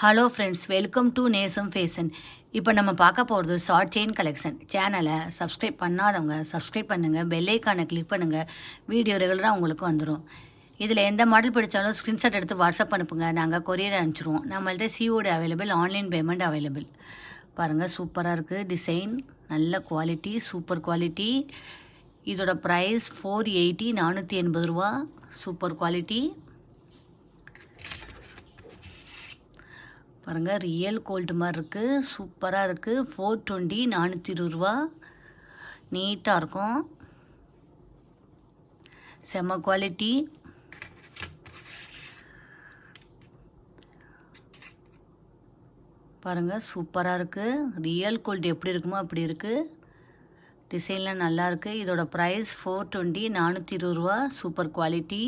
Hello friends, welcome to நேசம் fashion. இப்போ நம்ம பார்க்க போகிறது ஷார்ட் செயின் கலெக்ஷன். சேனலை சப்ஸ்கிரைப் பண்ணாதவங்க சப்ஸ்கிரைப் பண்ணுங்கள், பெல் ஐக்கானை கிளிக் பண்ணுங்கள். வீடியோ ரெகுலராக உங்களுக்கு வந்துடும். இதில் எந்த மாடல் பிடிச்சாலும் ஸ்க்ரீன்ஷாட் எடுத்து வாட்ஸ்அப் அனுப்புங்க, நாங்கள் கொரியர் அனுப்பிச்சிடுவோம். நம்மள்ட்ட COD available, online payment available. பாருங்கள், சூப்பராக இருக்குது டிசைன், நல்ல குவாலிட்டி, சூப்பர் குவாலிட்டி. இதோட ப்ரைஸ் 480, 480 ரூபா. Super quality. பாருங்கள், ரியல் கோல்டு மாதிரி இருக்குது, சூப்பராக இருக்குது. 420, 420 ரூபா. நீட்டாக இருக்கும், செம்ம குவாலிட்டி. பாருங்கள், சூப்பராக இருக்குது. ரியல் கோல்டு எப்படி இருக்குமோ அப்படி இருக்குது. டிசைன்லாம் நல்லா இருக்குது. இதோட ப்ரைஸ் 420, 420 ரூபா. Super quality.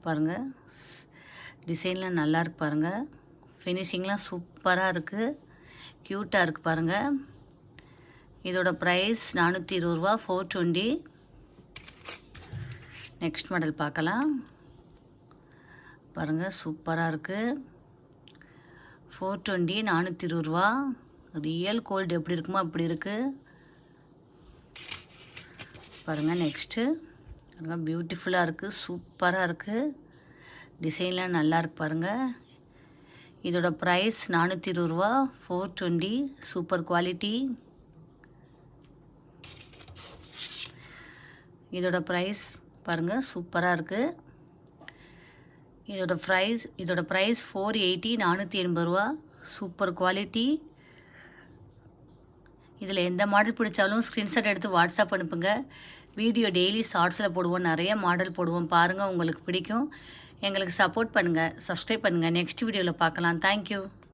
பாருங்கள், டிசைன்லாம் நல்லா இருக்கு பாருங்கள். ஃபினிஷிங்லாம் சூப்பராக இருக்குது, க்யூட்டாக இருக்குது பாருங்கள். இதோட ப்ரைஸ் 420 ரூபா, 420. நெக்ஸ்ட் மாடல் பார்க்கலாம். பாருங்கள், சூப்பராக இருக்குது. 420, 420 ரூபா. ரியல் கோல்டு எப்படி இருக்குமோ அப்படி இருக்குது பாருங்கள். நெக்ஸ்ட்டு பாருங்கள், பியூட்டிஃபுல்லாக இருக்குது, சூப்பராக இருக்குது. டிசைன்லாம் நல்லா இருக்கு பாருங்கள். இதோட ப்ரைஸ் 420 ரூபா, 420. Super quality. இதோட ப்ரைஸ் பாருங்கள், சூப்பராக இருக்குது. இதோட ப்ரைஸ் 480, 480 ரூபா. Super quality. இதில் எந்த மாடல் பிடிச்சாலும் ஸ்க்ரீன்ஷாட் எடுத்து வாட்ஸ்அப் அனுப்புங்க. வீடியோ டெய்லி ஷார்ட்ஸில் போடுவோம், நிறைய மாடல் போடுவோம். பாருங்கள், உங்களுக்கு பிடிக்கும். எங்களுக்கு சப்போர்ட் பண்ணுங்கள், சப்ஸ்கிரைப் பண்ணுங்கள். நெக்ஸ்ட் வீடியோவில் பார்க்கலாம். தேங்க்யூ.